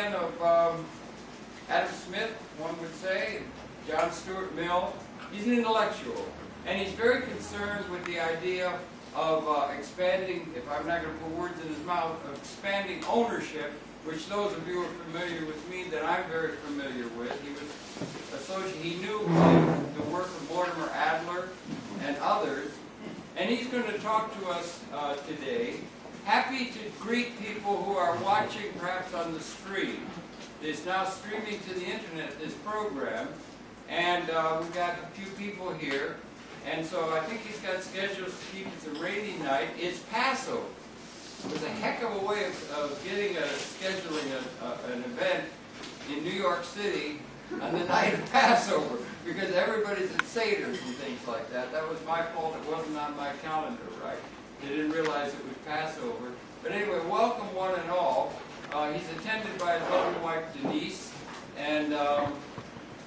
fan of Adam Smith, one would say, John Stuart Mill. He's an intellectual, and he's very concerned with the idea of expanding, if I'm not going to put words in his mouth, of expanding ownership, which those of you who are familiar with me that I'm very familiar with. He was associated, he knew the work of Mortimer Adler and others, and he's going to talk to us today. Happy to greet people who are watching perhaps on the stream. It's now streaming to the internet, this program, and we've got a few people here. And so I think he's got schedules to keep. It's a rainy night. It's Passover. It was a heck of a way of scheduling an event in New York City on the night of Passover, because everybody's at Seder's and things like that. That was my fault. It wasn't on my calendar, right? They didn't realize it was Passover. But anyway, welcome one and all. He's attended by his lovely wife, Denise. And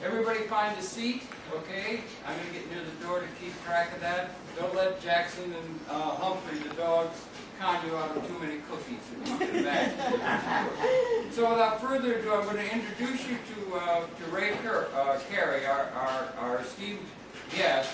everybody find a seat, okay? I'm going to get near the door to keep track of that. Don't let Jackson and Humphrey, the dogs, con you out of too many cookies, if you can imagine. So without further ado, I'm going to introduce you to Ray Carey, our esteemed guest.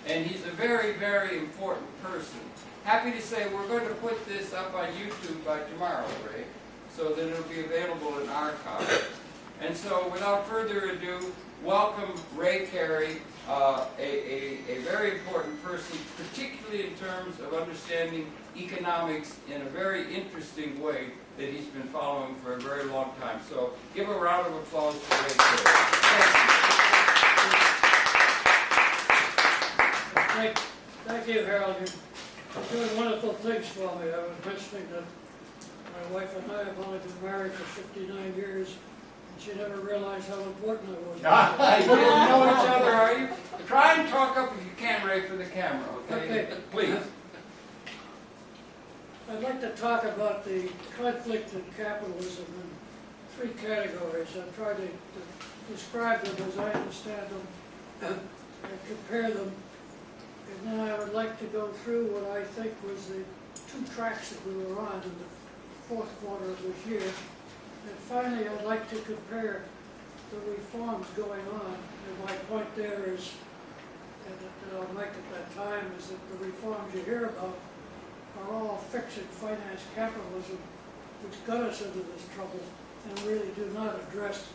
And he's a very, very important person. Happy to say we're going to put this up on YouTube by tomorrow, Ray, so that it'll be available in archive. And so without further ado, welcome Ray Carey, a very important person, particularly in terms of understanding economics in a very interesting way that he's been following for a very long time. So give a round of applause to Ray Carey. Thank you, Harold. You're doing wonderful things for me. I was mentioning that my wife and I have only been married for 59 years. She never realized how important I was. You didn't know each other, are you? Try and talk up if you can, Ray, for the camera, okay? Okay. Please. I'd like to talk about the conflict in capitalism in three categories. I've tried to describe them as I understand them and compare them. And then I would like to go through what I think was the two tracks that we were on in the fourth quarter of this year. And finally, I'd like to compare the reforms going on. And my point there is, and that I'll make at that time, is that the reforms you hear about are all fixing finance capitalism, which got us into this trouble, and really do not address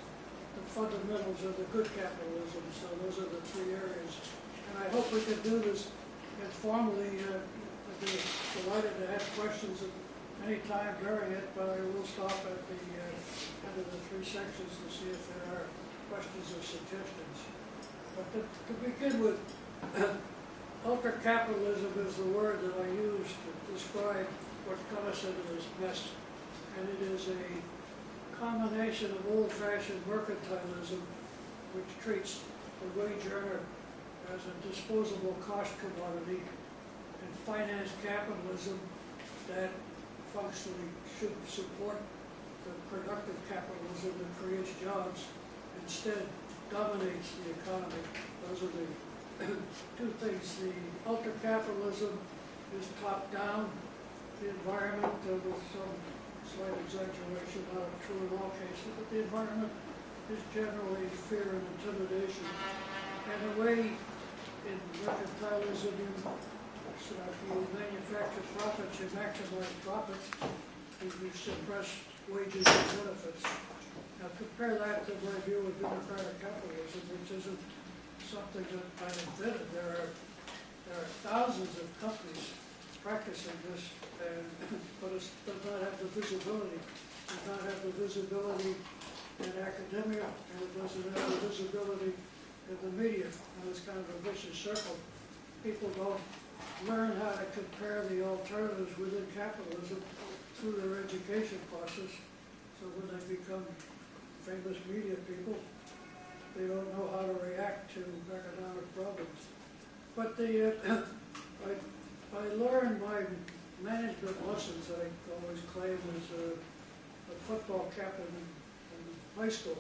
the fundamentals of the good capitalism. So those are the three areas. And I hope we can do this informally. I'd be delighted to have questions at any time during it, but I will stop at the end of the three sections to see if there are questions or suggestions. But to begin with, ultra-capitalism is the word that I use to describe what got us into this mess. And it is a combination of old-fashioned mercantilism, which treats the wage earner as a disposable cost commodity, and finance capitalism that functionally should support the productive capitalism that creates jobs, instead dominates the economy. Those are the two things. The ultra-capitalism is top-down. The environment, with some slight exaggeration, not true in all cases, but the environment is generally fear and intimidation. And the way in mercantilism, if you manufacture profits, you maximize profits, and you suppress wages and benefits. Now compare that to my view of democratic capitalism, which isn't something that I invented. There are thousands of companies practicing this, but it does not have the visibility. It does not have the visibility in academia, and it doesn't have the visibility in the media. And it's kind of a vicious circle. People don't learn how to compare the alternatives within capitalism through their education process. So when they become famous media people, they don't know how to react to economic problems. But I learned my management lessons, I always claim, as a football captain in high school.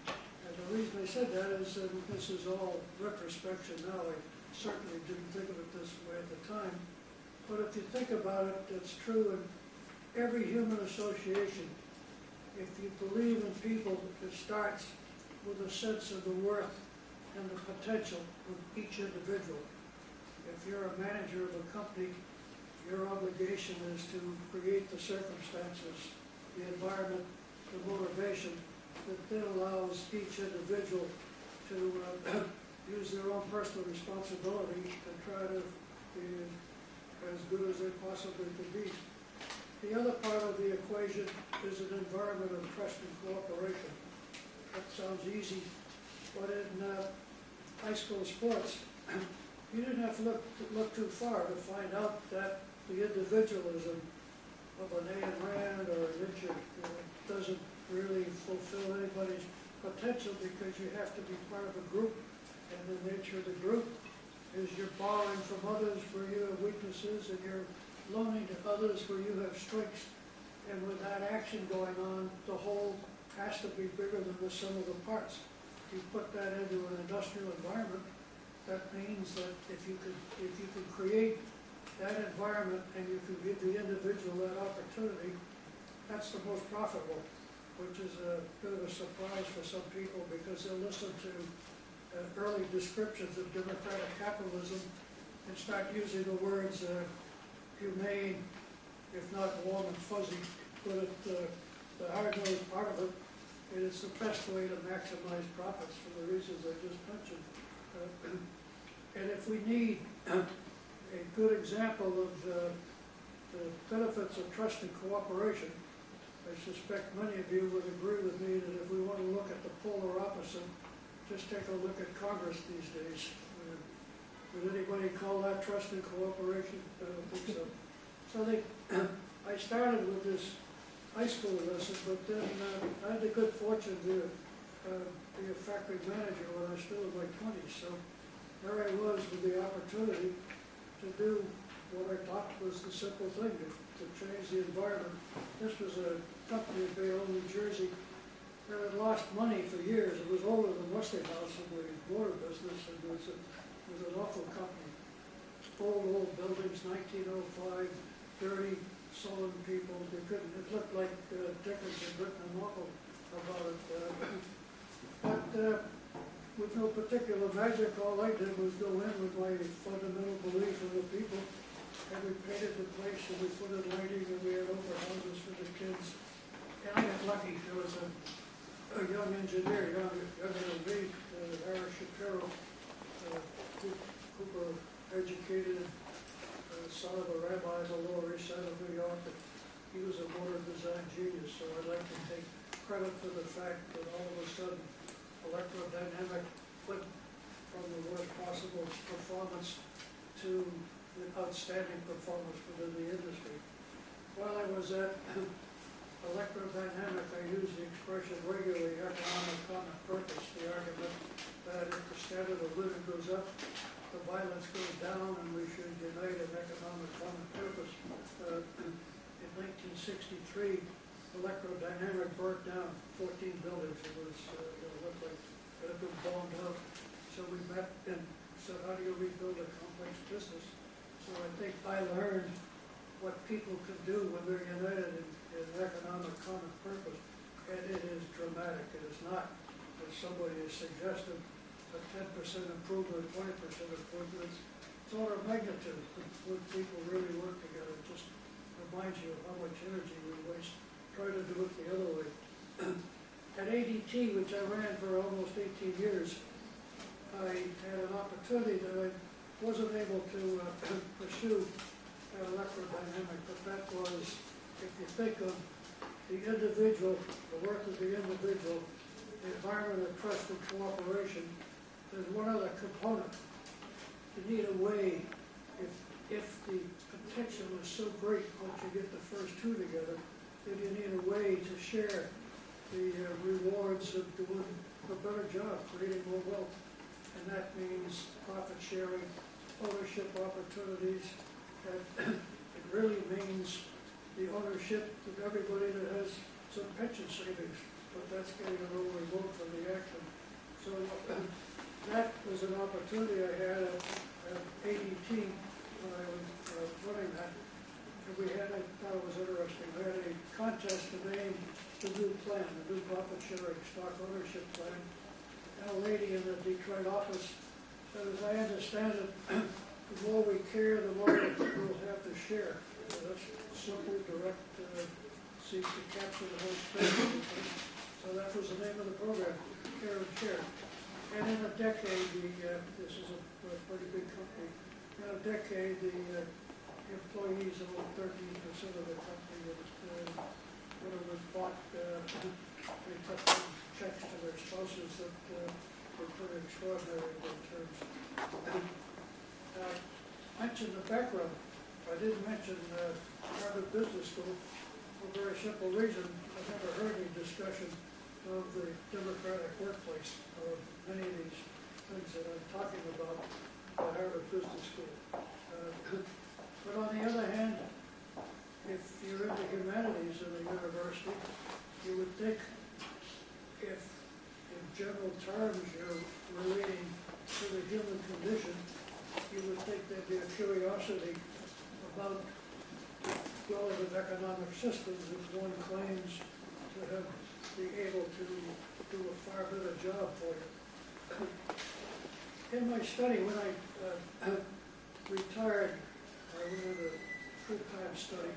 And the reason I said that is that this is all retrospection now. I certainly didn't think of it this way at the time. But if you think about it, it's true in every human association. if you believe in people, it starts with a sense of the worth and the potential of each individual. If you're a manager of a company, your obligation is to create the circumstances, the environment, the motivation that then allows each individual to use their own personal responsibility to try to be as good as they possibly could be. The other part of the equation is an environment of trust and cooperation. That sounds easy, but in high school sports, you didn't have to look too far to find out that the individualism of an Ayn Rand or an Nietzsche doesn't really fulfill anybody's potential, because you have to be part of a group, and the nature of the group is you're borrowing from others where you have weaknesses, and you're loaning to others where you have strengths. And with that action going on, the whole has to be bigger than the sum of the parts. You put that into an industrial environment, that means that if you could create that environment and you can give the individual that opportunity, that's the most profitable, which is a bit of a surprise for some people, because they'll listen to early descriptions of democratic capitalism and start using the words humane, if not warm and fuzzy, but the hard-nosed part of it, it is the best way to maximize profits for the reasons I just mentioned. And if we need a good example of the benefits of trust and cooperation, I suspect many of you would agree with me that if we want to look at the polar opposite, just take a look at Congress these days. Would anybody call that trust and cooperation? I don't think so. So I started with this high school lesson, but then I had the good fortune to be a factory manager when I was still in my 20s. So there I was with the opportunity to do what I thought was the simple thing, to change the environment. This was a company in Bayonne, New Jersey, that had lost money for years. It was older than Westinghouse in the motor business, and it was an awful company. Old buildings, 1905, dirty, sullen people. It looked like Dickens had written a novel about it. But with no particular magic, all I did was go in with my fundamental belief in the people, and we painted the place, and we put in lighting, and we had open houses for the kids. And I got lucky. There was a young engineer, younger than me, Harris Shapiro, Cooper educated, son of a rabbi in the Lower East Side of New York. And he was a motor design genius, so I'd like to take credit for the fact that all of a sudden electrodynamic went from the worst possible performance to the outstanding performance within the industry. While I was at electrodynamic, I use the expression regularly, economic common purpose, the argument that if the standard of living goes up, the violence goes down, and we should unite in economic common purpose. In 1963, electrodynamic burnt down 14 buildings. It was, looked like it had been bombed out. So we met and said, how do you rebuild a complex business? So I think I learned what people can do when they're united in economic common purpose, and it is dramatic. It is not, as somebody has suggested, a 10% improvement, 20% improvement. It's order of magnitude when people really work together. It just reminds you of how much energy we waste trying to do it the other way. At ADT, which I ran for almost 18 years, I had an opportunity that I wasn't able to pursue electrodynamic, but that was, if you think of the individual, the worth of the individual, the environment of trust and cooperation, there's one other component. You need a way, if the potential is so great once you get the first two together, then you need a way to share the rewards of doing a better job, creating more wealth. And that means profit sharing, ownership opportunities. It really means the ownership of everybody that has some pension savings, but that's getting a little remote from the action. So that was an opportunity I had at ADT when I was running that. And we had, I thought it was interesting, we had a contest to name the new plan, the new profit sharing stock ownership plan. And a lady in the Detroit office said, as I understand it, the more we care, the more we'll have to share. That's simple, direct, seeks to capture the whole space. So that was the name of the program, Care and Share. And in a decade, this is a pretty big company, in a decade, the employees own 13% of the company would have been bought, they took checks to their spouses that were pretty extraordinary in terms. I mentioned the background. I didn't mention Harvard Business School for a very simple reason. I've never heard any discussion of the democratic workplace or many of these things that I'm talking about at Harvard Business School. But on the other hand, if you're in the humanities in a university, you would think if in general terms you're relating to the human condition, you would think there'd be a curiosity about relative economic systems if one claims to have be able to do a far better job for you. In my study, when I retired, I went on a full-time study,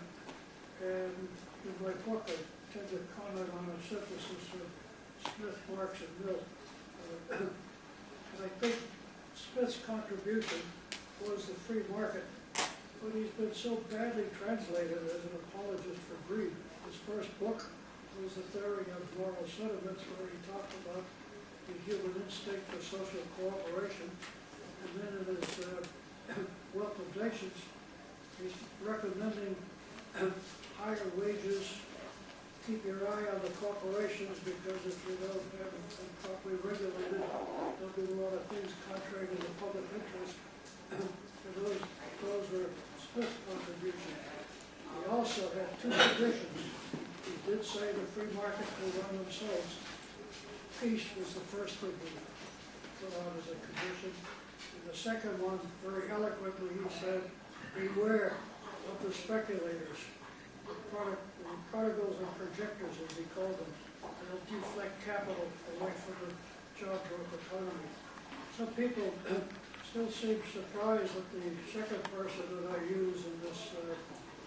and in my book I tend to comment on a synthesis of Smith, Marx, and Mill. And I think Smith's contribution was the free market, but he's been so badly translated as an apologist for greed. His first book was The Theory of Moral Sentiments, where he talked about the human instinct for social cooperation. And then in his Wealth of Nations, he's recommending higher wages, keep your eye on the corporations, because if you don't have them properly regulated, they'll do a lot of things contrary to the public interest. And those were Smith's contributions. He also had two conditions. He did say the free market will run themselves. Peace was the first thing he put on as a condition. And the second one, very eloquently, he said, beware of the speculators, the prodigals and projectors, as he called them. They'll deflect capital away from the job growth economy. Some people still seem surprised that the second person that I use in this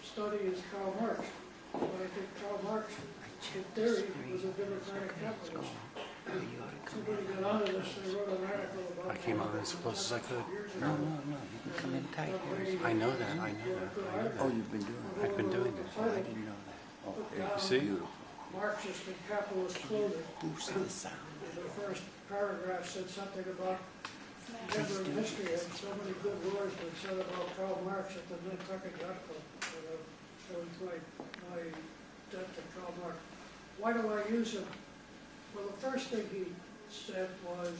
study is Karl Marx. But I think Karl Marx, in theory, was a democratic capitalist. Somebody got onto this, they wrote an article about... I came over as close as I could. No, you can come in tight. I know that. Oh, you've been doing it. I've been doing it. Oh, I didn't know that. Oh, You see? beautiful. Marxist and capitalist clothing. Boost the sound. The first paragraph said something about never in history had so many good words been said about Karl Marx at the Nantucket Yacht Club. That was my debt to Karl Marx. Why do I use him? Well, the first thing he said was,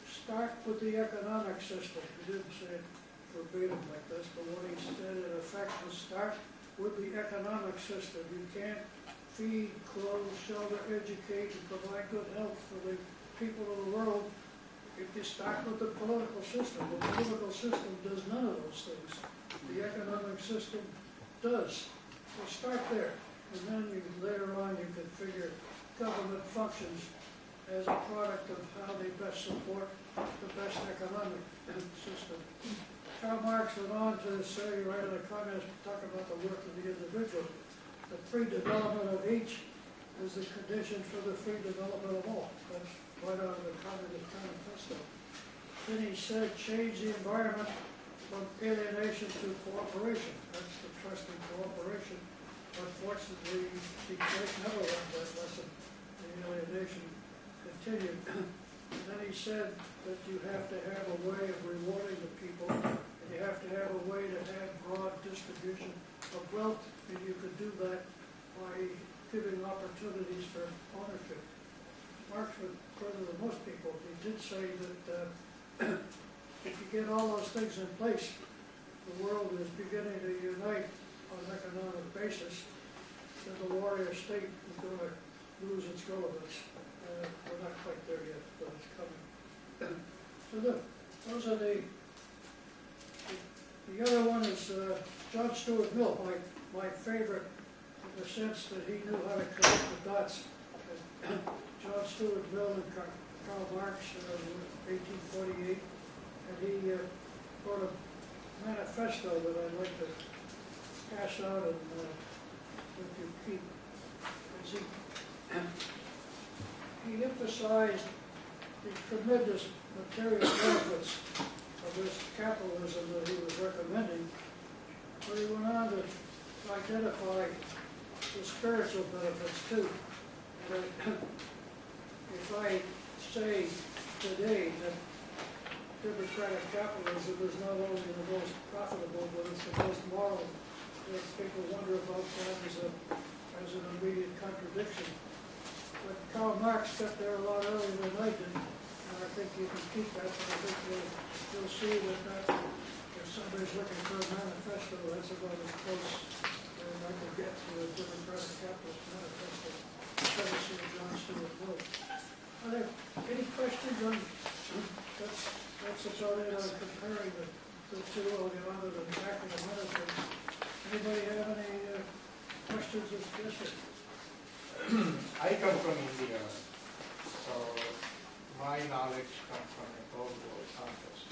start with the economic system. He didn't say it verbatim like this, but what he said in effect was start with the economic system. You can't feed, clothe, shelter, educate, and provide good health for the people of the world if you start with the political system. The political system does none of those things. The economic system does. So start there. And then later on you can figure government functions as a product of how they best support the best economic system. Karl Marx went on to say, right in the Communist, talk about the work of the individual. The free development of each is the condition for the free development of all. That's right out of the Communist Manifesto. Then he said, change the environment from alienation to cooperation. That's the trust in cooperation. Unfortunately, Detroit never learned that lesson. The alienation continued. And then he said that you have to have a way of rewarding the people, and you have to have a way to have broad distribution of wealth, and you could do that by giving opportunities for ownership. Marx was further than most people. He did say that if you get all those things in place, the world is beginning to unite on an economic basis, then the warrior state is going to lose its relevance. We're not quite there yet, but it's coming. So those are the other one is John Stuart Mill, my favorite in the sense that he knew how to connect the dots. John Stuart Mill and Karl Marx in 1848, and he wrote a manifesto that I'd like to pass out and if you keep. He emphasized the tremendous material benefits of this capitalism that he was recommending, but he went on to identify the spiritual benefits too. And if I say today that democratic capitalism is not only the most profitable, but it's the most moral, that people wonder about that as an immediate contradiction. But Karl Marx got there a lot earlier than I did, and I think you can keep that, but I think you'll see that if somebody's looking for a manifesto, that's about as close as I could get to a democratic capitalist manifesto, courtesy of John Stuart Mill. Are there any questions on, that's about it on comparing the two, I'll get on to the back in a minute. But anybody have any questions or suggestions? I come from India, so my knowledge comes from a global context.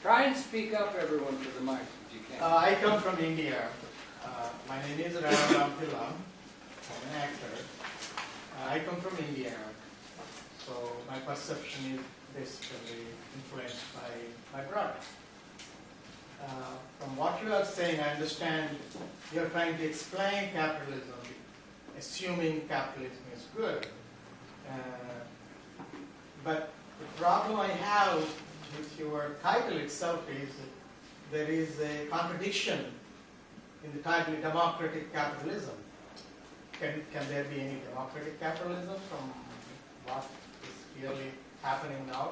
Try and speak up, everyone, to the mic if you can. I come from India. My name is Ram Pilla. I'm an actor. I come from India, so my perception is basically influenced by my brother. From what you are saying, I understand you're trying to explain capitalism, assuming capitalism is good. But the problem I have with your title itself is there is a contradiction in the title, democratic capitalism. Can there be any democratic capitalism from what is really happening now?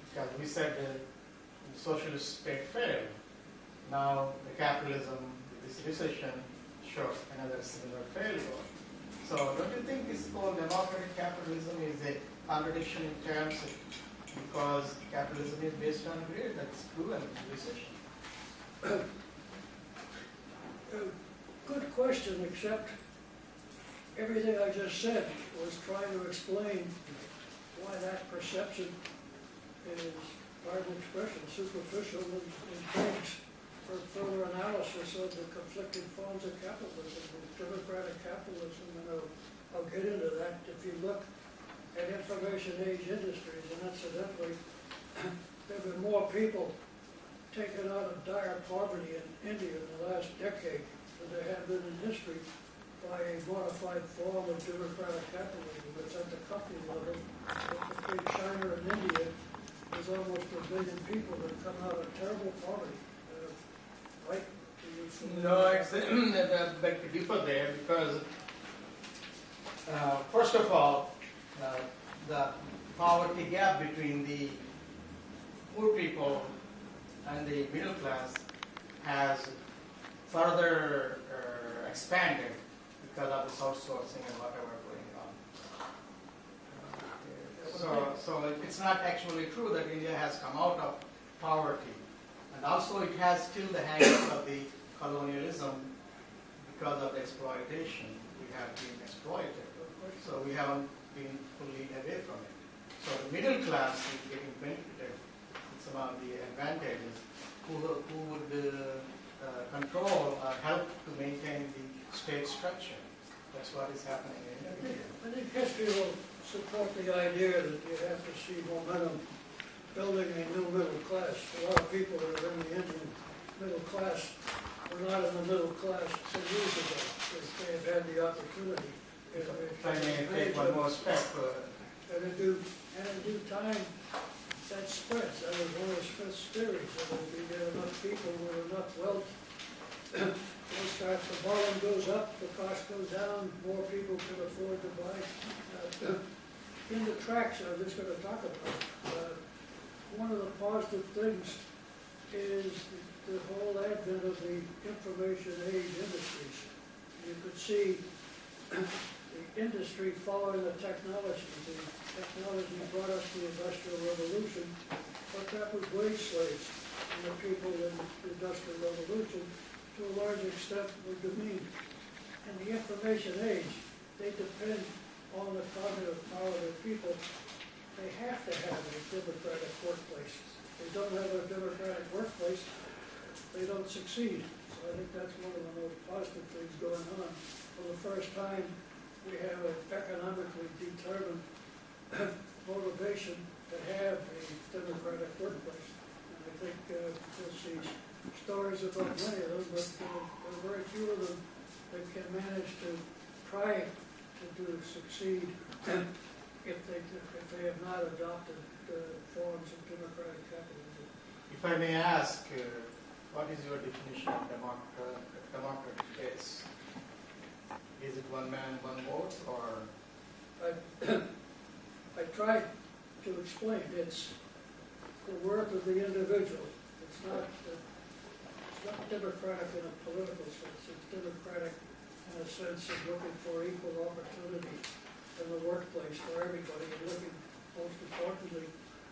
Because we said the socialist state failed. Now the capitalism, this recession, shows another similar failure. So don't you think this whole democratic capitalism is a contradiction in terms of, because capitalism is based on greed, that's true, and recession? Good question, except everything I just said was trying to explain why that perception is, pardon the expression, superficial and begs for further analysis of the conflicting forms of capitalism, democratic capitalism, and I'll get into that. If you look at information age industries, and incidentally, there have been more people taken out of dire poverty in India in the last decade than there have been in history by a modified form of democratic capitalism. It's at the company level. Between China and India, there's almost 1 billion people that come out of terrible poverty. Right? No, I beg to differ there because, first of all, the poverty gap between the poor people and the middle class has further expanded because of this outsourcing and whatever going on. So it's not actually true that India has come out of poverty. And also it has still the hangups of the colonialism because of the exploitation. We have been exploited. So we haven't been fully away from it. So the middle class is getting benefited with some of the advantages. Who would control or help to maintain the state structure. That's what is happening in India. I think history will support the idea that you have to see momentum building a new middle class. A lot of people that are in the Indian middle class were not in the middle class 10 years ago. They have had the opportunity. If I may take one more step. And in due time, that spreads. That was one of Smith's theories. That if you get enough people with enough wealth, the volume goes up, the cost goes down, more people can afford to buy. In the tracks I'm just going to talk about, one of the positive things is the whole advent of the information age industries. You could see the industry following the technology. The technology brought us the Industrial Revolution, but that was wage slaves. And the people in the Industrial Revolution, to a large extent, were demeaned. in the information age, they depend on the cognitive power of the people. They have to have a democratic workplace. If they don't have a democratic workplace, they don't succeed. So I think that's one of the most positive things going on. For the first time, we have an economically determined motivation to have a democratic workplace. And I think you'll see stories about many of them, but there are very few of them that can manage to try to succeed if they have not adopted forms of democratic capitalism. If I may ask, what is your definition of democratic base? Is it one man, one vote, or? I tried to explain it's the work of the individual. It's not democratic in a political sense. It's democratic in a sense of looking for equal opportunity in the workplace for everybody, and looking, most importantly,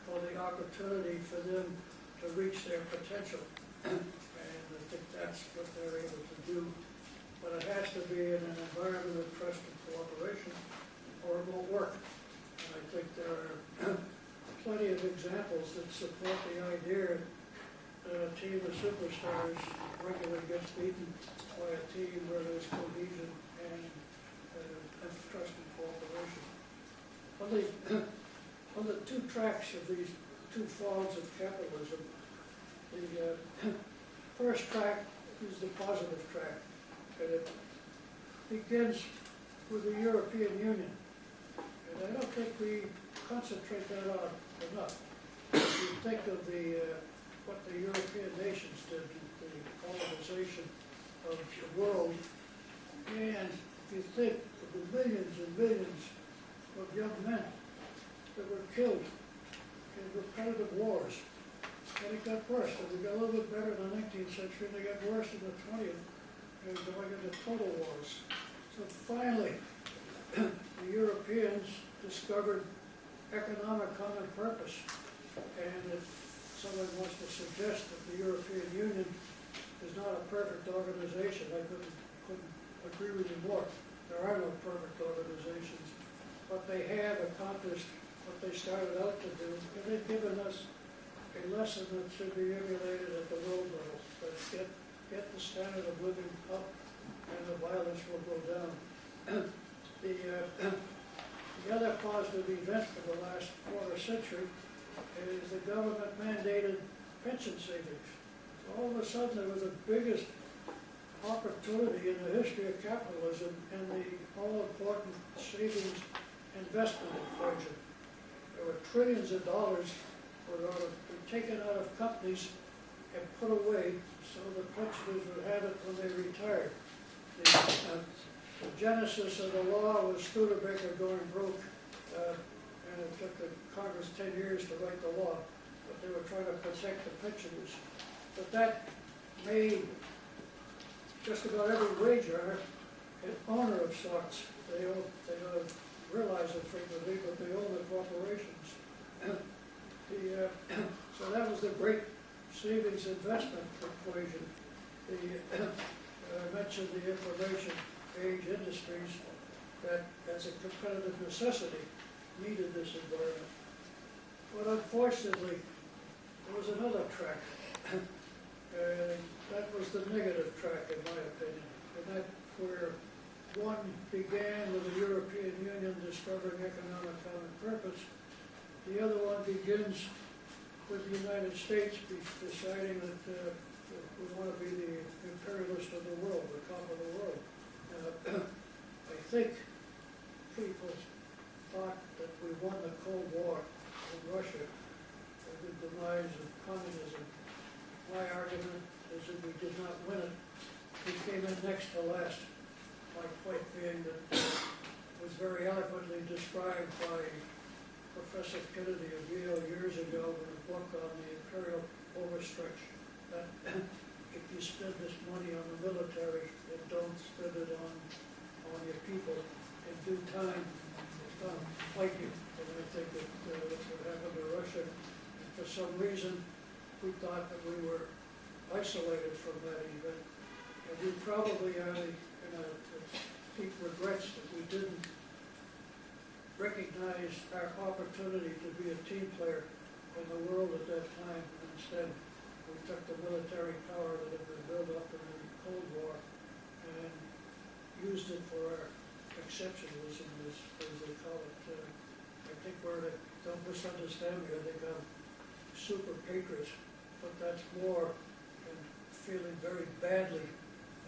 for the opportunity for them to reach their potential. And I think that's what they're able to do. But it has to be in an environment of trust and cooperation, or it won't work. And I think there are plenty of examples that support the idea that a team of superstars regularly gets beaten by a team where there's cohesion and trust and cooperation. On the two tracks of these two forms of capitalism, the first track is the positive track, and it begins with the European Union. And I don't think we concentrate that on enough. If you think of what the European nations did, the colonization of the world, and if you think of the millions and millions of young men that were killed in repetitive wars, and it got worse. And we got a little bit better in the 19th century, and they got worse in the 20th, and going into total wars. So finally, the Europeans discovered economic common purpose. And if someone wants to suggest that the European Union is not a perfect organization, I couldn't agree with you more. There are no perfect organizations, but they have accomplished what they started out to do, and they've given us a lesson that should be emulated at the world level. But get the standard of living up, and the violence will go down. The other positive event of the last quarter century is the government mandated pension savings. So all of a sudden there was the biggest opportunity in the history of capitalism in the all-important savings investment equation. There were trillions of dollars were taken out of companies and put away so the pensioners would have it when they retired. The genesis of the law was Studebaker going broke, and it took the Congress 10 years to write the law, but they were trying to protect the pensioners. But that made just about every wage earner an owner of sorts. They don't realize it frequently, but they own the corporations. So that was the great savings investment equation. I mentioned the information age industries that, as a competitive necessity, needed this environment. But unfortunately, there was another track. That was the negative track, in my opinion. And that's where one began with the European Union discovering economic common purpose. The other one begins with the United States deciding that we want to be the imperialist of the world, the top of the world. I think people thought that we won the Cold War in Russia with the demise of communism. My argument is that we did not win it. We came in next to last. My point being that was very eloquently described by Professor Kennedy of Yale years ago in a book on the imperial overstretch. That if you spend this money on the military and don't spend it on your people, in due time it's going to fight you. And I think that that's what happened to Russia. And for some reason, we thought that we were isolated from that event. And we probably are the deep regrets that we didn't recognize our opportunity to be a team player in the world at that time. Instead, we took the military power that had been built up in the Cold War and used it for our exceptionalism, as they call it. I think don't misunderstand me, I think I'm super patriot, but that's more than feeling very badly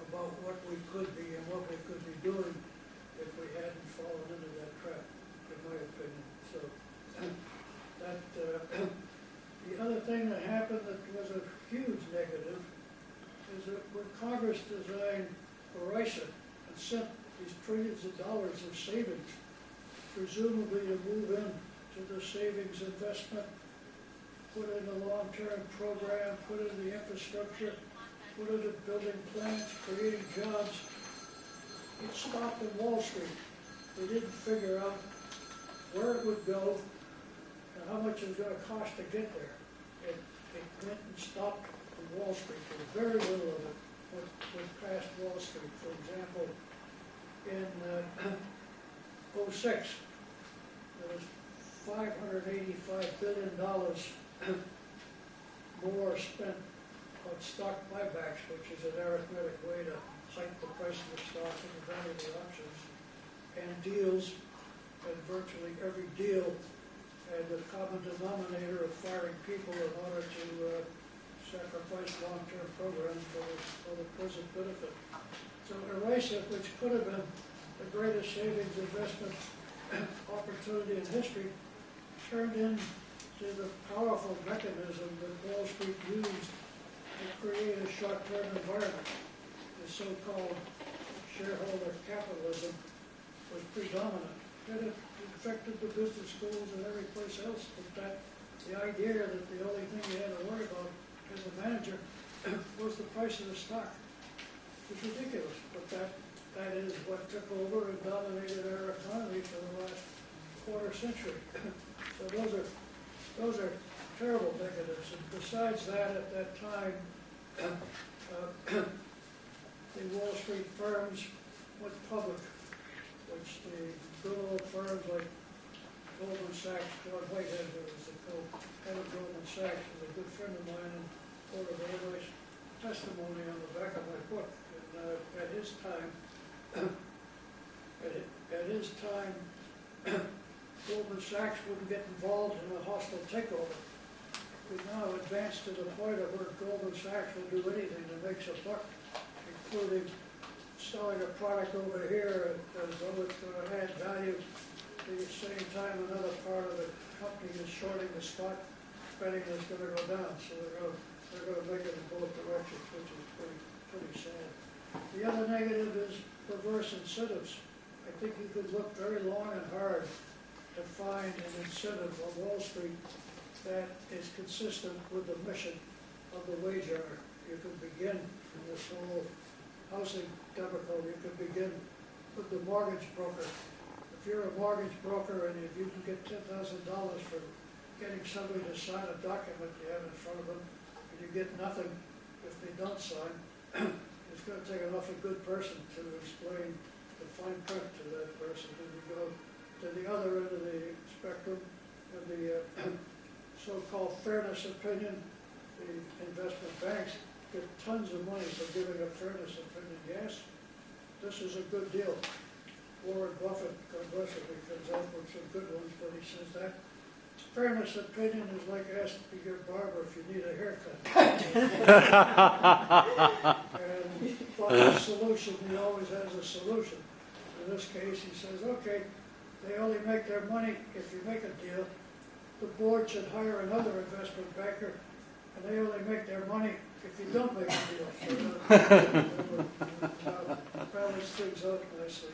about what we could be and what we could be doing if we hadn't fallen into that trap, in my opinion. So that the other thing that happened that was a huge negative is that when Congress designed ERISA and sent these trillions of dollars of savings, presumably to move in to the savings investment, put in the long-term program, put in the infrastructure, put into building plants, creating jobs. It stopped in Wall Street. They didn't figure out where it would go and how much it was going to cost to get there. It went and stopped in Wall Street. There was very little of it went past Wall Street. For example, in 06, there was $585 billion more spent on stock buybacks, which is an arithmetic way to hike the price of the stock and the value of the options, and deals, and virtually every deal had the common denominator of firing people in order to sacrifice long-term programs for the present benefit. So ERISA, which could have been the greatest savings investment opportunity in history, turned into the powerful mechanism that Wall Street used to create a short-term environment. The so-called shareholder capitalism was predominant. And it affected the business schools and every place else. But the idea that the only thing you had to worry about as a manager was the price of the stock was ridiculous. But that is what took over and dominated our economy for the last quarter century. So those are terrible negatives. And besides that, at that time, the Wall Street firms went public, which the good old firms like Goldman Sachs, John Whitehead, who was the co-head of Goldman Sachs, was a good friend of mine and quoted very nice testimony on the back of my book. And at his time, Goldman Sachs wouldn't get involved in a hostile takeover. We've now advanced to the point of where Goldman Sachs will do anything that makes a buck, including selling a product over here as though it's going to add value. At the same time, another part of the company is shorting the stock, betting it's going to go down. So they're going to make it in both directions, which is pretty sad. The other negative is perverse incentives. I think you could look very long and hard to find an incentive on Wall Street that is consistent with the mission of the wage earner. You could begin from this whole housing debacle. You could begin with the mortgage broker. If you're a mortgage broker and if you can get $10,000 for getting somebody to sign a document you have in front of them, and you get nothing if they don't sign, it's going to take an awfully good person to explain the fine print to that person. Then you go to the other end of the spectrum, and the so-called fairness opinion. The investment banks get tons of money for giving a fairness opinion. Yes, this is a good deal. Warren Buffett, God bless him, he comes out with some good ones, but he says that fairness opinion is like asking your barber if you need a haircut. And Buffett's solution, he always has a solution. In this case, he says, okay, they only make their money if you make a deal. The board should hire another investment banker, and they only make their money if you don't make a deal. So balance things out nicely.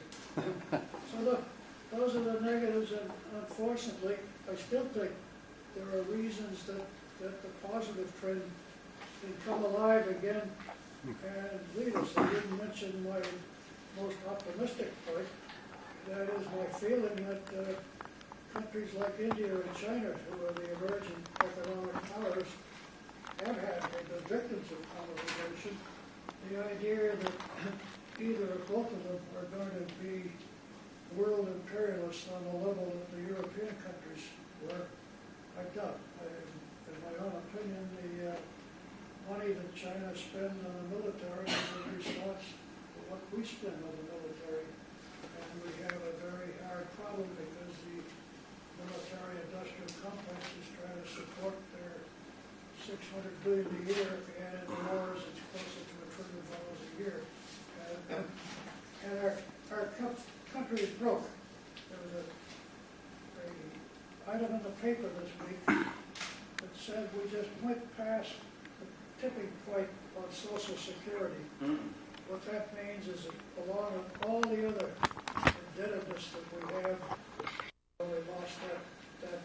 So those are the negatives, and unfortunately, I still think there are reasons that the positive trend can come alive again and lead us. I didn't mention my most optimistic point. That is my feeling that countries like India and China, who are the emerging economic powers, have been victims of colonization. The idea that either or both of them are going to be world imperialists on the level that the European countries were. I doubt. In my own opinion, the money that China spends on the military is in response to what we spend on the military. And we have a very hard problem because the military-industrial complex is trying to support their $600 billion a year. If you add in the wars, it's closer to $1 trillion a year. And our country is broke. There was a item in the paper this week that said we just went past the tipping point on Social Security. What that means is that along with all the other indebtedness that we have, we lost that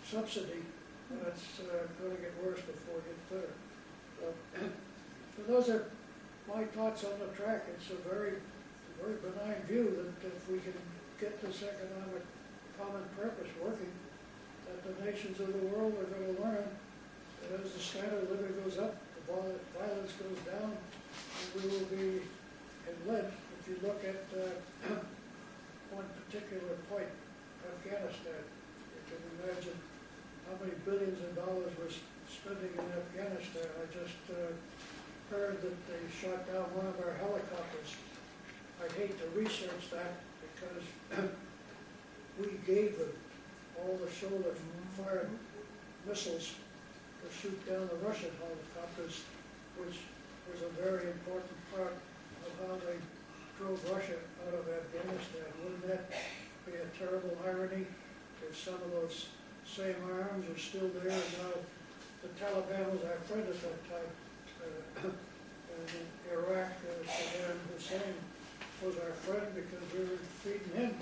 subsidy, and it's going to get worse before it gets better. So those are my thoughts on the track. It's a very benign view that if we can get this economic common purpose working, that the nations of the world are going to learn that as the standard of living goes up, the violence goes down, and we will be in lead. If you look at one particular point, Afghanistan, you can imagine how many billions of dollars we're spending in Afghanistan. I just heard that they shot down one of our helicopters. I'd hate to research that because we gave them all the shoulder-fired missiles to shoot down the Russian helicopters, which was a very important part of how they drove Russia out of Afghanistan. Wouldn't that be a terrible irony if some of those same arms are still there and now the Taliban was our friend at that time. And in Iraq, Saddam Hussein was our friend because we were feeding him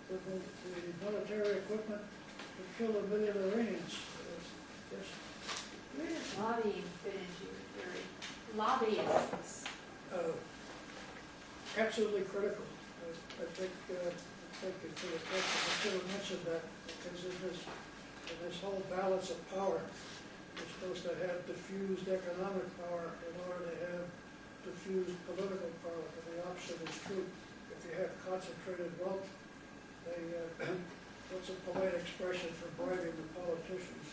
with the military equipment to kill 1 million Iranians. Where does lobbying fit into your theory? Lobbyists. Absolutely critical. I think you for the question, I should have mentioned that because in this whole balance of power, you're supposed to have diffused economic power in order to have diffused political power, and the opposite is true. If you have concentrated wealth, what's a polite expression for bribing the politicians?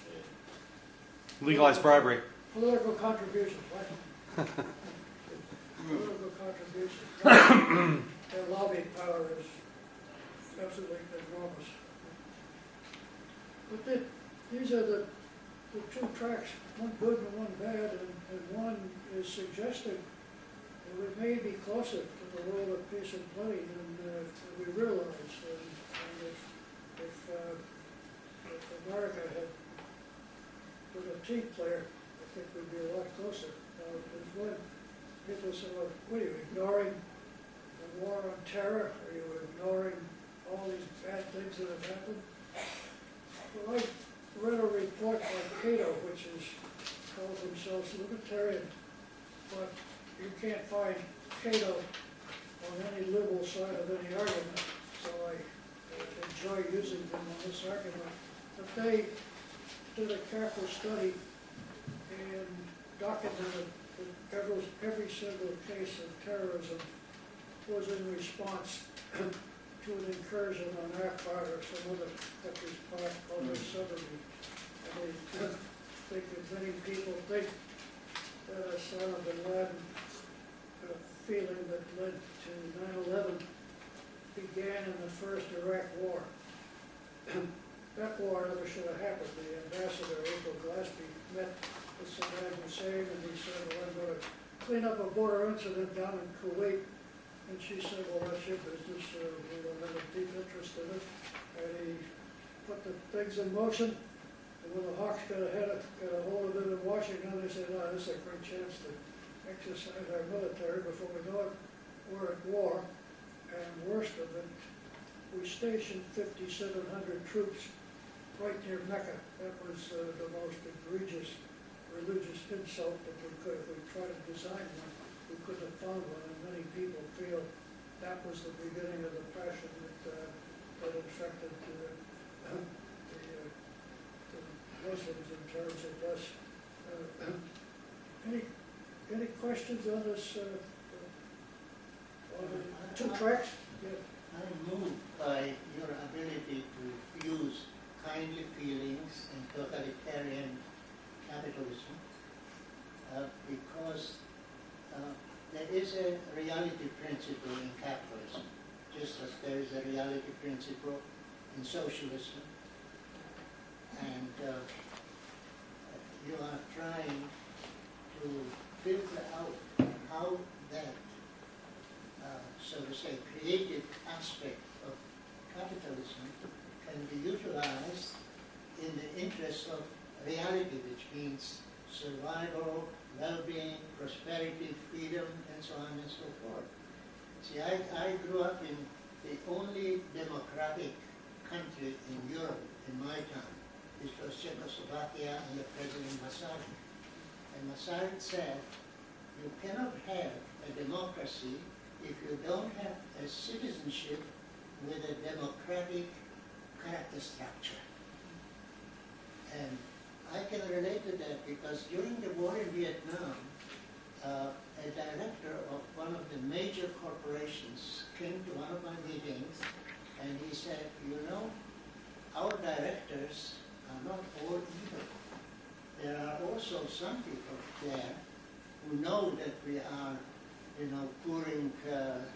Legalized bribery. Political contributions, right? Political contributions. Their lobbying power is absolutely enormous. But these are the two tracks, one good and one bad, and one is suggesting that we may be closer to the world of peace and plenty than we realize. And if America had been a team player, I think we'd be a lot closer. There's one, people say, well, what are you ignoring the war on terror? Are you ignoring all these bad things that have happened? Well, I read a report by Cato, which calls themselves libertarian, but you can't find Cato on any liberal side of any argument, so I enjoy using them on this argument. But they did a careful study and documented that every single case of terrorism was in response to an incursion on our part or some other country's part on the sovereignty. And I think that many people think that Osama bin Laden feeling that led to 9/11 began in the first Iraq war. That war never should have happened. The ambassador, April Glaspie, met with Saddam Hussein and he said, well, I'm going to clean up a border incident down in Kuwait. And she said, well, that's your business. We don't have a deep interest in it. And he put the things in motion. And when the Hawks got a hold of it in Washington, they said, oh, this is a great chance to exercise our military. Before we know it, we're at war. And worst of it, we stationed 5,700 troops right near Mecca. That was the most egregious religious insult that we could. If we tried to design one, we couldn't have found one. And many people feel that was the beginning of the passion that infected the Muslims in terms of us. Any questions on this Two tracks? I'm moved by your ability to fuse kindly feelings and totalitarian capitalism because there is a reality principle in capitalism, just as there is a reality principle in socialism. And you are trying to filter out how that so to say, creative aspect of capitalism can be utilized in the interest of reality, which means survival, well-being, prosperity, freedom, and so on and so forth. See, I grew up in the only democratic country in Europe in my time. This was Czechoslovakia under President Masaryk. And Masaryk said, you cannot have a democracy if you don't have a citizenship with a democratic character structure. And I can relate to that because during the war in Vietnam, a director of one of the major corporations came to one of my meetings and he said, you know, our directors are not all evil. There are also some people there who know that we are pouring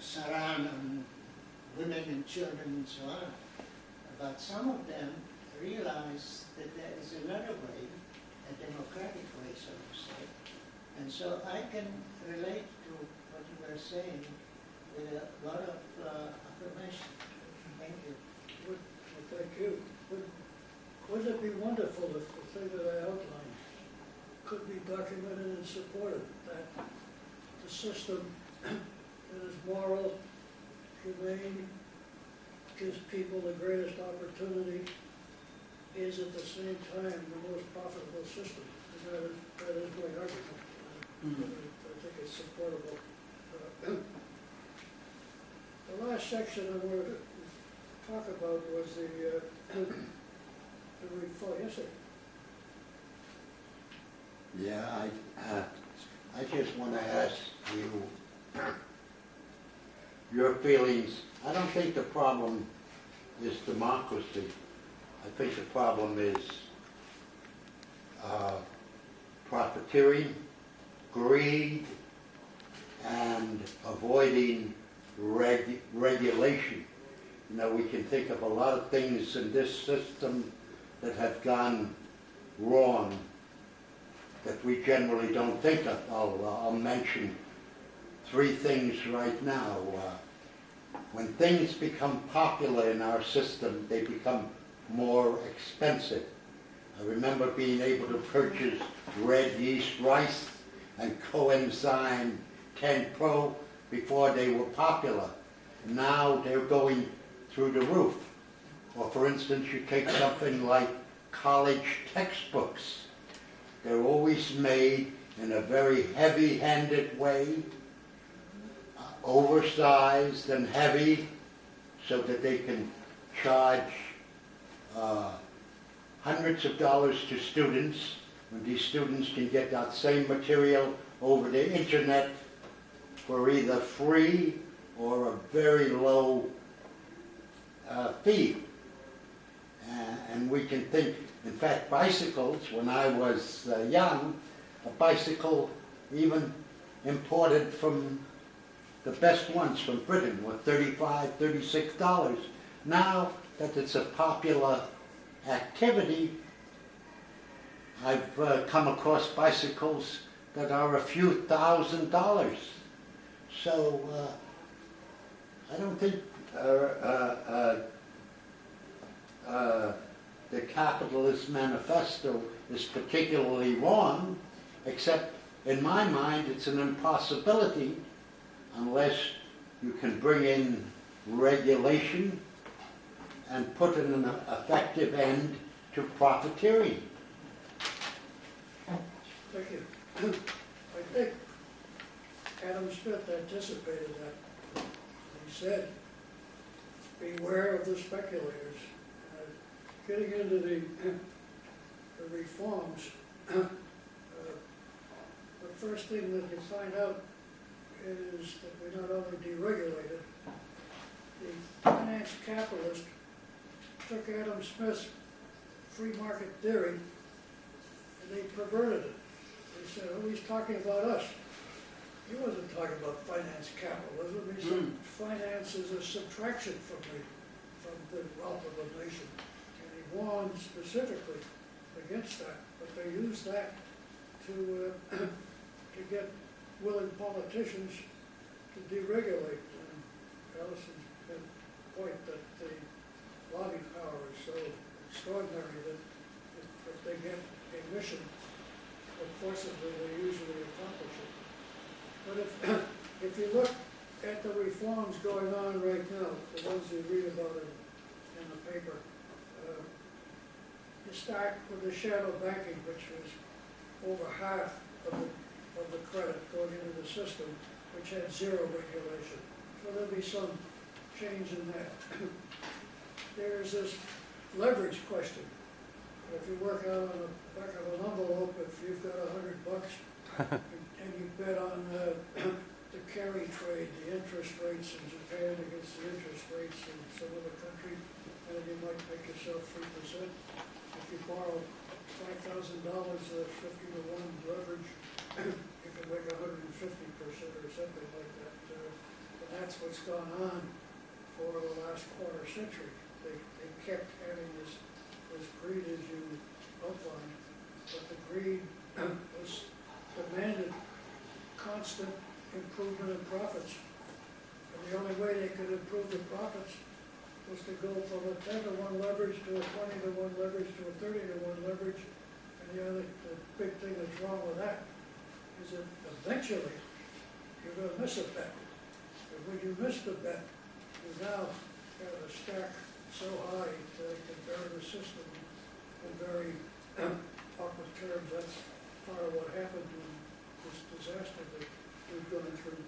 saran on women and children and so on. But some of them realize that there is another way, a democratic way, so to say. And so I can relate to what you were saying with a lot of affirmation. Thank you. Well, thank you. Wouldn't it be wonderful if the thing that I outlined could be documented and supported, that the system that is moral, humane, gives people the greatest opportunity, is at the same time the most profitable system. And that is my argument. I think it's supportable. The last section I wanted to talk about was the reform. Yes, sir. Yeah, I just want to ask you your feelings. I don't think the problem is democracy. I think the problem is profiteering, greed, and avoiding regulation. You know, we can think of a lot of things in this system that have gone wrong that we generally don't think of. I'll mention three things right now. When things become popular in our system, they become more expensive. I remember being able to purchase red yeast rice and coenzyme 10 Pro before they were popular. Now they're going through the roof. Or for instance, you take something like college textbooks. They're always made in a very heavy-handed way, oversized and heavy, so that they can charge hundreds of dollars to students, when these students can get that same material over the internet for either free or a very low fee. And we can think, in fact, bicycles, when I was young, a bicycle even imported from the best ones from Britain were $35, $36. Now that it's a popular activity, I've come across bicycles that are a few $1,000s. So I don't think the Capitalist Manifesto is particularly wrong, except in my mind it's an impossibility unless you can bring in regulation and put an effective end to profiteering. Thank you. I think Adam Smith anticipated that. He said, beware of the speculators. Getting into the reforms, the first thing that you find out is that we not only deregulate it, the finance capitalist took Adam Smith's free market theory and they perverted it. They said, oh, he's talking about us. He wasn't talking about finance capitalism. He said finance is a subtraction from the wealth of a nation. And he warned specifically against that. But they used that to get willing politicians to deregulate. And Allison's point that the lobby power is so extraordinary that if they get a mission, forcibly they usually accomplish it. But if you look at the reforms going on right now, the ones you read about in the paper, you start with the shadow banking, which was over half of the credit going into the system, which had zero regulation. So there'll be some change in that. There's this leverage question. If you work out on the back of an envelope, if you've got $100 and you bet on the carry trade, the interest rates in Japan against the interest rates in some other country, and you might make yourself 3%. If you borrow $5,000 at 50-to-1 leverage, you can make 150% or something like that. And that's what's gone on for the last quarter century. They kept having this greed, as you outlined, but the greed was demanded constant improvement in profits. And the only way they could improve the profits was to go from a 10-to-1 leverage to a 20-to-1 leverage to a 30-to-1 leverage. And the big thing that's wrong with that is that eventually you're going to miss a bet. And when you miss the bet, you now have a stack so high that it can bury the system in very awkward terms. That's part of what happened in this disaster that we've gone through.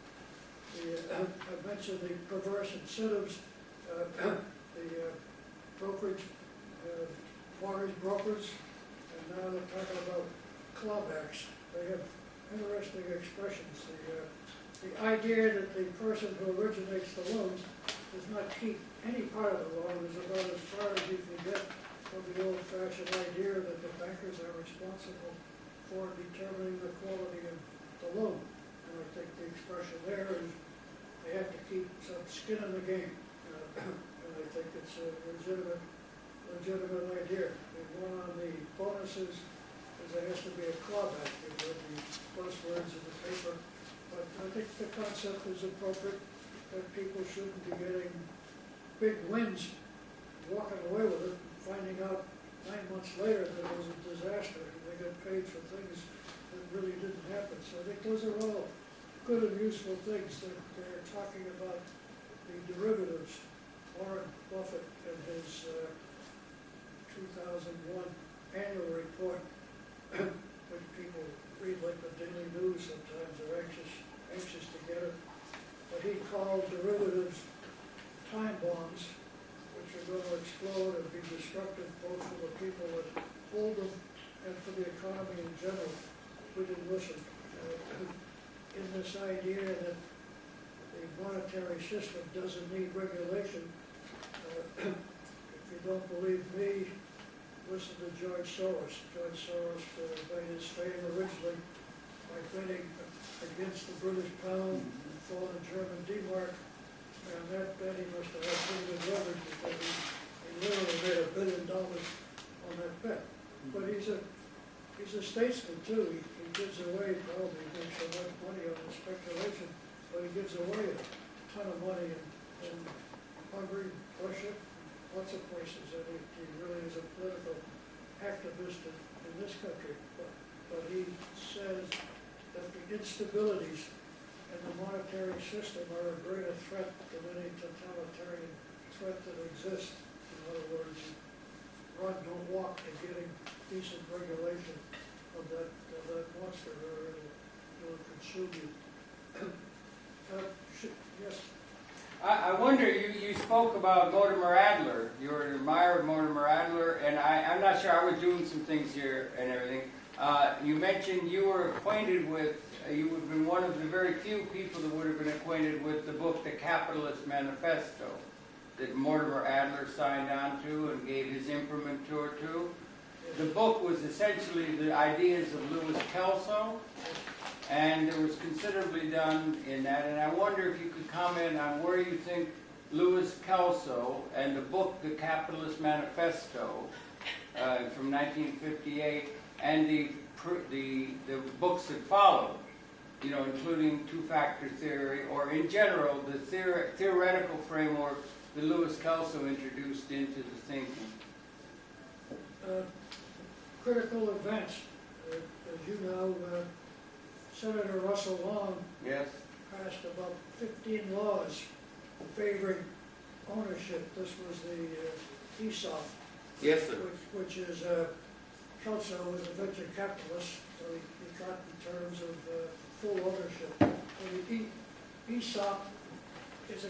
I mentioned the perverse incentives, the brokerage, mortgage brokers, and now they're talking about clawbacks. They have interesting expressions. The idea that the person who originates the loan does not keep any part of the loan is about as far as you can get from the old-fashioned idea that the bankers are responsible for determining the quality of the loan. And I think the expression there is they have to keep some skin in the game. And I think it's a legitimate idea. The one on the bonuses is there has to be a clawback. You've read the buzzwords in the paper. But I think the concept is appropriate, that people shouldn't be getting big wins, walking away with it, finding out 9 months later that it was a disaster and they got paid for things that really didn't happen. So I think those are all good and useful things that they're talking about. The derivatives. Warren Buffett in his 2001 annual report, which people read like the Daily News sometimes, are anxious to get it. But he called derivatives time bombs, which are going to explode and be destructive both for the people that hold them and for the economy in general. We didn't listen. In this idea that the monetary system doesn't need regulation, if you don't believe me, listen to George Soros. George Soros made his fame originally by betting against the British pound and for the German D-mark. And that bet he must have had pretty good leverage because he literally made $1 billion on that bet. But he's a statesman too. He gives away, probably makes so much money on the speculation, but he gives away a ton of money in Hungary, Russia, lots of places. And he really is a political activist in this country. But he says that the instabilities in the monetary system are a greater threat than any totalitarian threat that exists. In other words, run, don't walk to getting decent regulation of that monster, or it'll consume you. Yes. I wonder, you spoke about Mortimer Adler. You were an admirer of Mortimer Adler, and I'm not sure, I was doing some things here and everything. You mentioned you were acquainted with, you would have been one of the very few people that would have been acquainted with the book, The Capitalist Manifesto, that Mortimer Adler signed on to and gave his imprimatur to. The book was essentially the ideas of Louis Kelso, and there was considerably done in that. And I wonder if you could comment on where you think Louis Kelso and the book, The Capitalist Manifesto, from 1958, and the books that followed, you know, including two-factor theory, or in general, the theoretical framework that Louis Kelso introduced into the thinking. Critical events. As you know, Senator Russell Long Yes? passed about 15 laws favoring ownership. This was the ESOP, Yes, sir. which is Kelso was a venture capitalist, so he got in terms of full ownership. And the ESOP is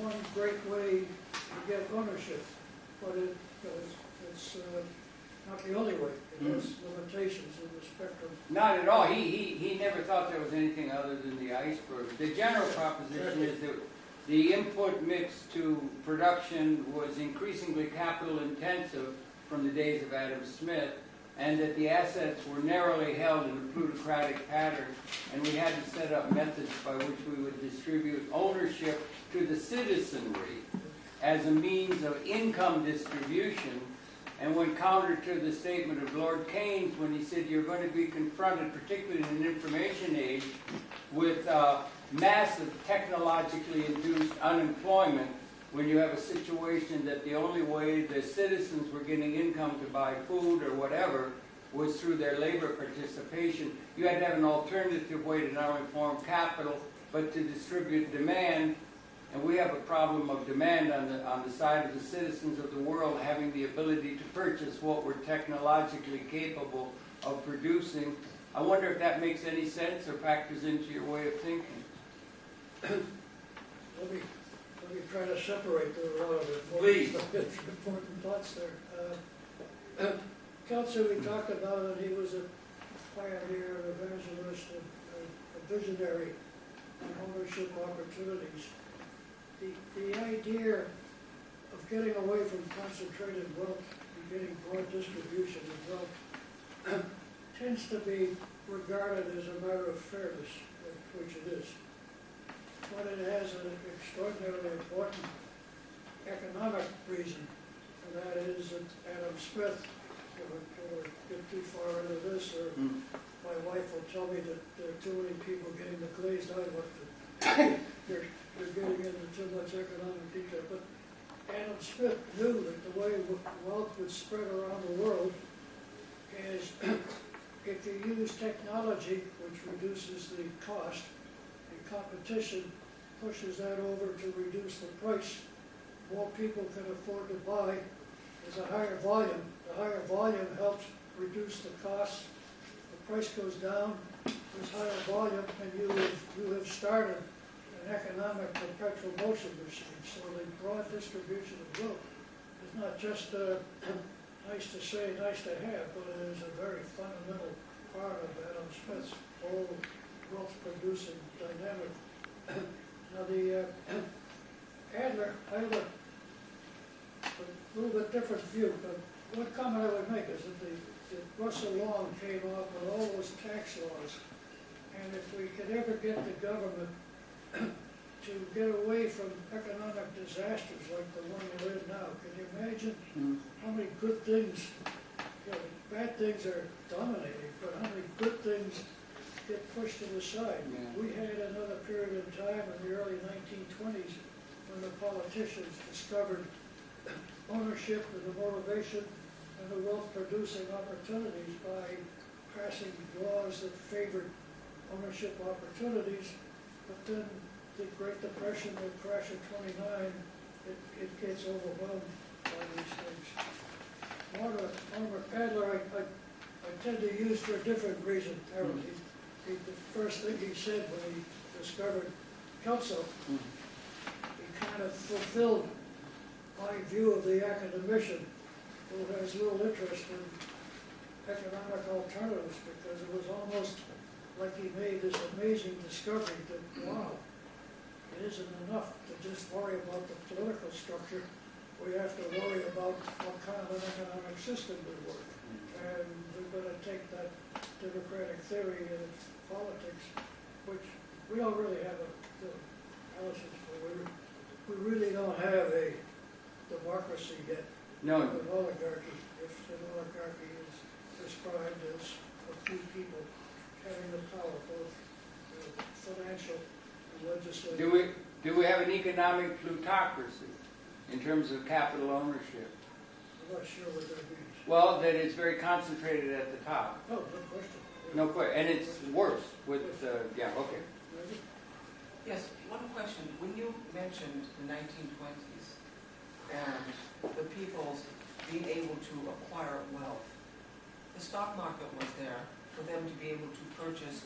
one great way to get ownership, but it's not the only way. It has limitations in the spectrum. Not at all. He never thought there was anything other than the iceberg. The general proposition is that the input mix to production was increasingly capital intensive from the days of Adam Smith, and that the assets were narrowly held in a plutocratic pattern, and we had to set up methods by which we would distribute ownership to the citizenry as a means of income distribution. And when countered to the statement of Lord Keynes when he said you're going to be confronted, particularly in an information age, with massive technologically induced unemployment, when you have a situation that the only way the citizens were getting income to buy food or whatever was through their labor participation, you had to have an alternative way to not only form capital, but to distribute demand. And we have a problem of demand on the side of the citizens of the world having the ability to purchase what we're technologically capable of producing. I wonder if that makes any sense or factors into your way of thinking. Let me try to separate a lot of important thoughts there. Kelso, we talked about it. He was a pioneer, an evangelist, a visionary on ownership opportunities. The idea of getting away from concentrated wealth and getting broad distribution of wealth tends to be regarded as a matter of fairness, which it is. But it has an extraordinarily important economic reason, and that is that Adam Smith, if I get too far into this, or my wife will tell me that there are too many people getting the glazed eye look that you're getting into too much economic detail. But Adam Smith knew that the way wealth would spread around the world is if you use technology, which reduces the cost, and competition pushes that over to reduce the price. More people can afford to buy. There's a higher volume. The higher volume helps reduce the cost. The price goes down. There's higher volume, and you have started an economic perpetual motion machine. So the broad distribution of wealth is not just nice to say, nice to have, but it is a very fundamental part of Adam Smith's whole wealth-producing dynamic. Now the Adler, I have a little bit different view, but one comment I would make is that Russell Long came up with all those tax laws, and if we could ever get the government to get away from economic disasters like the one we're in now, can you imagine how many good things, you know, bad things are dominating, but how many good things get pushed to the side. Yeah. We had another period of time in the early 1920s when the politicians discovered ownership and the motivation and the wealth-producing opportunities by passing laws that favored ownership opportunities. But then the Great Depression, the crash of '29, it gets overwhelmed by these things. Mortimer Adler, I tend to use for a different reason, Harold. The first thing he said when he discovered Kelso, he kind of fulfilled my view of the academician who has little interest economic alternatives, because it was almost like he made this amazing discovery that, wow, it isn't enough to just worry about the political structure. We have to worry about what kind of an economic system we work. And we're going to take that democratic theory and politics, which we don't really have a analysis for. We really don't have a democracy yet. No, An oligarchy, if an oligarchy is described as a few people having the power, both financial and legislative. do we have an economic plutocracy in terms of capital ownership? I'm not sure what that means. Well, that it's very concentrated at the top. Oh, no question. No question, and it's worse with, yeah, okay. Maybe? Yes, one question. When you mentioned the 1920s and the people's being able to acquire wealth, the stock market was there for them to be able to purchase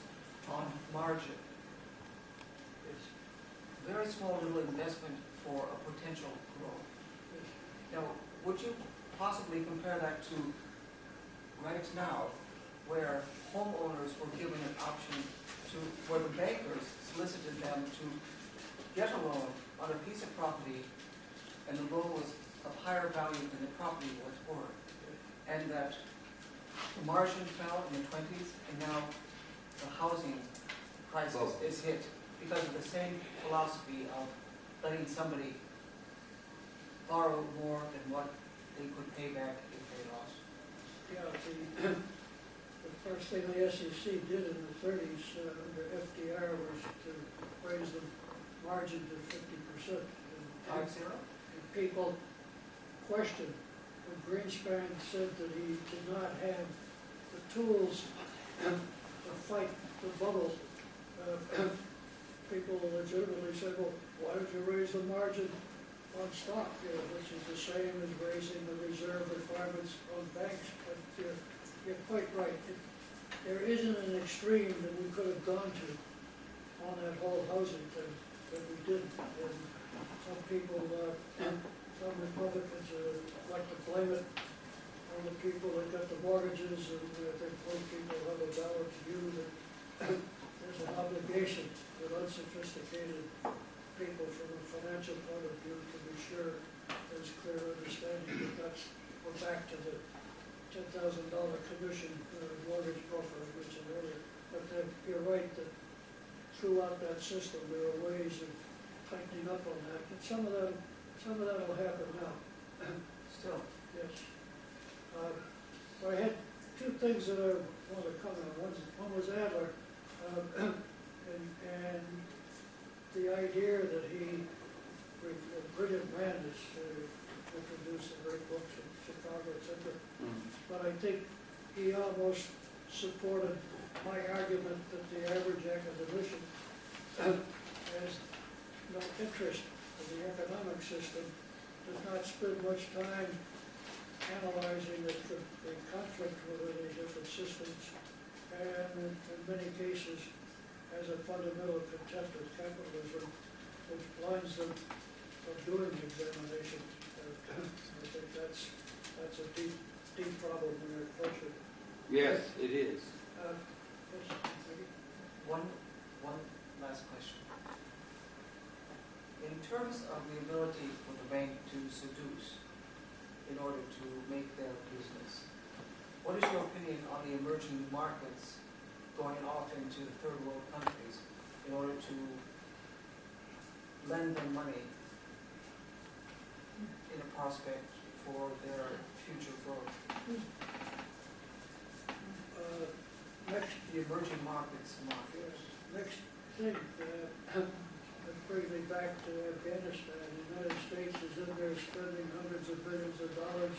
on margin. It's very small little investment for a potential growth. Now, would you possibly compare that to right now, where homeowners were given an option to, where the bankers solicited them to get a loan on a piece of property, and the loan was of higher value than the property was worth, and that the margin fell in the 20s, and now the housing crisis is hit because of the same philosophy of letting somebody borrow more than what they could pay back if they lost. Yeah, the first thing the SEC did in the 30s under FDR was to raise the margin to 50%. 5-0? And people questioned when Greenspan said that he did not have the tools to fight the bubble. People legitimately said, well, why don't you raise the margin on stock, which is the same as raising the reserve requirements on banks? But you're quite right. There isn't an extreme that we could have gone to on that whole housing thing that we didn't. And some people, some Republicans like to blame it on the people that got the mortgages, and I think most people have a balanced view that there's an obligation with unsophisticated people from a financial point of view to be sure there's clear understanding that we're back to the $10,000 commission mortgage broker I mentioned earlier. But you're right that throughout that system there are ways of tightening up on that. But some of that will happen now. Still. Yes. I had two things that I want to comment on. One was Adler, and the idea that he, a brilliant man, has introduced some great books in Chicago, etc. But I think he almost supported my argument that the average academician has no interest in the economic system, does not spend much time analyzing the conflict within the different systems, and in many cases has a fundamental contempt of capitalism, which blinds them from doing the examination. I think that's a deep problem in our culture. Yes, it is. Yes, One last question. In terms of the ability for the bank to seduce in order to make their business, what is your opinion on the emerging markets going off into the third world countries in order to lend them money in a prospect for their future growth? Next, The emerging markets market. yes, next thing, that brings me back to Afghanistan. The United States is in there spending hundreds of billions of dollars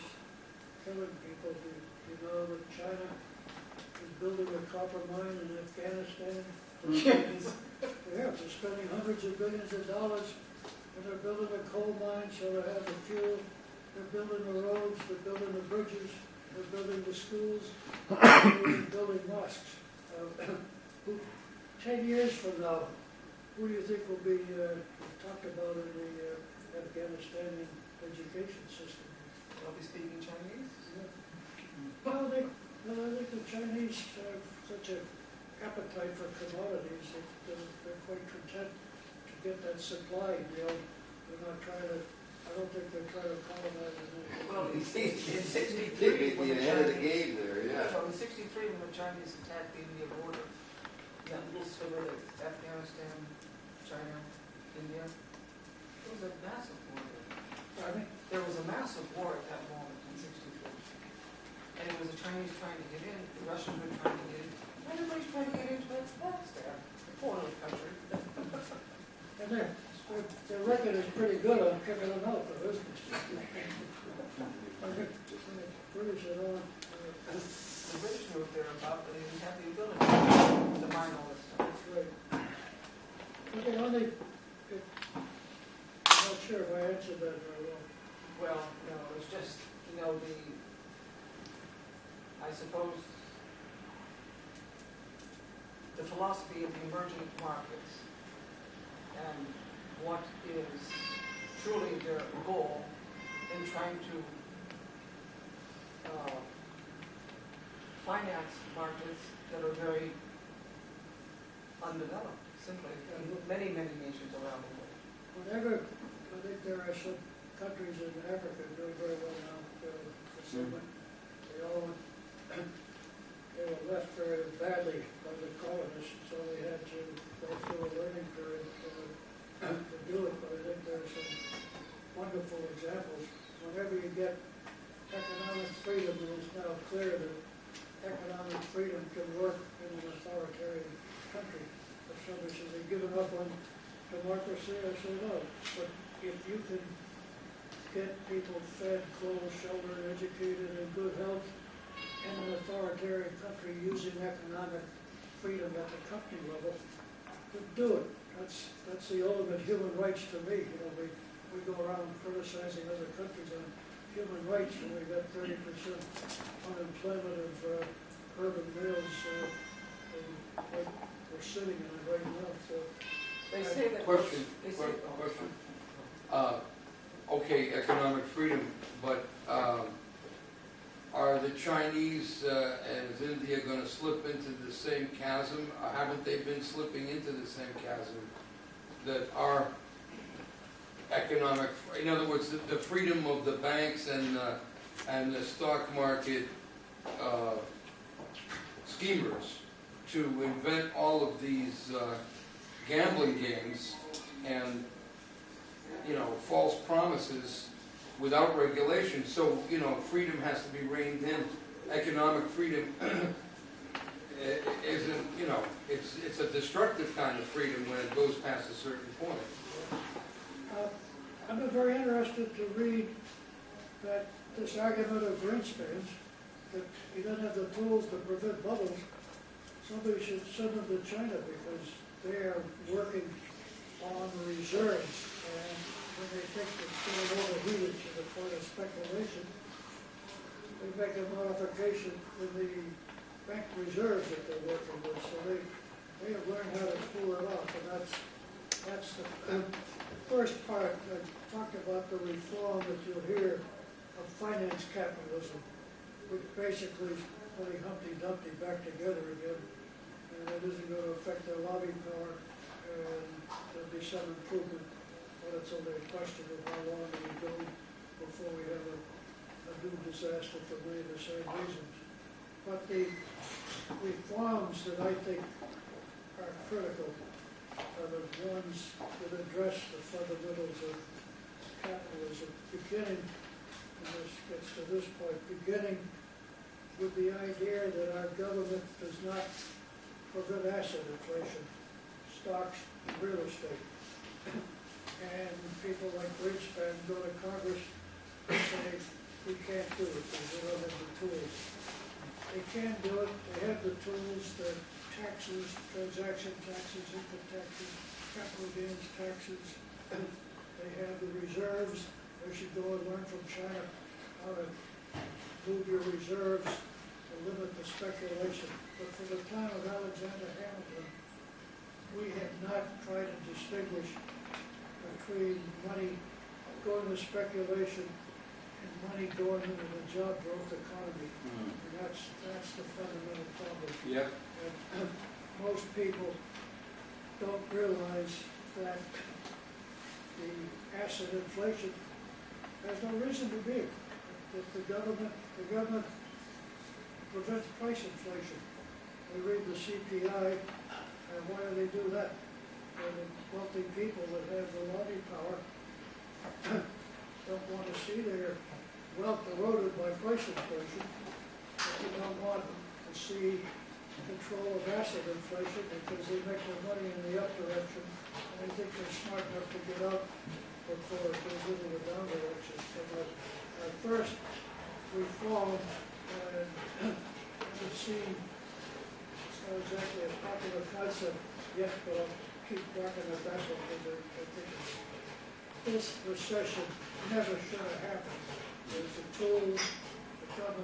killing people. You know that China is building a copper mine in Afghanistan. Yeah, they're spending hundreds of billions of dollars, and they're building a coal mine so they have the fuel. They're building the roads, they're building the bridges, they're building the schools, they're building mosques. 10 years from now, who do you think will be talked about in the Afghanistani education system? They'll be speaking Chinese? Yeah. Well, Well, I think the Chinese have such an appetite for commodities that they're quite content to get that supply, you know. They're not trying to, I don't think they're trying to colonize it. Well, in They '63, may when be the ahead of the Chinese, game there, yeah. so in '63, when the Chinese attacked the India border, that little sliver of Afghanistan, China, India, it was a massive war there. Pardon me? There was a massive war at that moment in '63. And it was the Chinese trying to get in, the Russians were trying to get in, everybody's trying to get into Afghanistan, a poor little country. And their record is pretty good on kicking them out, though, isn't it? I think the British are on. The British knew what they were about, but they didn't have the ability to mine all this stuff. That's right. But the only, I'm not sure if I answered that very well. Well, no, it was just, you know, I suppose, the philosophy of the emerging markets and what is truly their goal in trying to finance markets that are very undeveloped, simply, in many, many nations around the world. Whenever, I think there are some countries in Africa doing very well now, for some, they all, they were left very badly by the colonists, so they had to go through a learning period to do it, but I think there are some wonderful examples. Whenever you get economic freedom, it is now clear that economic freedom can work in an authoritarian country. If somebody says they've given up on democracy, I say no. But if you can get people fed, clothed, sheltered, educated, and good health in an authoritarian country using economic freedom at the company level, then do it. That's the ultimate human rights to me. You know, we go around criticizing other countries on human rights, and we've got 30% unemployment of urban males, and we're sitting in it right now. So They say that. Question, They say, question. Okay, economic freedom, but are the Chinese and is India going to slip into the same chasm? Haven't they been slipping into the same chasm that our economic, in other words, the freedom of the banks and the stock market schemers to invent all of these gambling games and, you know, false promises without regulation. So, you know, freedom has to be reined in. Economic freedom isn't, you know, it's a destructive kind of freedom when it goes past a certain point. I've been very interested to read that this argument of Greenspan's, that he doesn't have the tools to prevent bubbles. Somebody should send them to China because they are working on reserves, and when they think it's getting overheated to the point of speculation, they make a modification in the bank reserves that they're working with. So they have learned how to pull it off, and that's the first part. I talked about the reform that you'll hear of finance capitalism, which basically is putting Humpty Dumpty back together again, and it isn't going to affect their lobby power, and there'll be some improvement, but it's only a question of how long we go before we have a new disaster for many of the same reasons. But the reforms that I think are critical are the ones that address the fundamentals of capitalism, beginning, and this gets to this point, beginning with the idea that our government does not prevent asset inflation, stocks, and real estate. And people like Greenspan go to Congress and say, we can't do it because we don't have the tools. They can do it, they have the tools, the taxes, transaction taxes, income taxes, capital gains taxes. They have the reserves. They should go and learn from China how to move your reserves to limit the speculation. But for the time of Alexander Hamilton, we have not tried to distinguish between money going to speculation and money going into the job growth economy. And that's the fundamental problem. Yep. And most people don't realize that the asset inflation has no reason to be. That the government prevents price inflation. We read the CPI, and why do they do that? The wealthy people that have the lobby power don't want to see their wealth eroded by price inflation. But they don't want to see control of asset inflation because they make their money in the up direction, and they think they're smart enough to get out before it goes into the down direction. So at first reform would seem it's not exactly a popular concept yet, but I'll keep barking at that one because I think this recession never should have happened. There's a tool, the government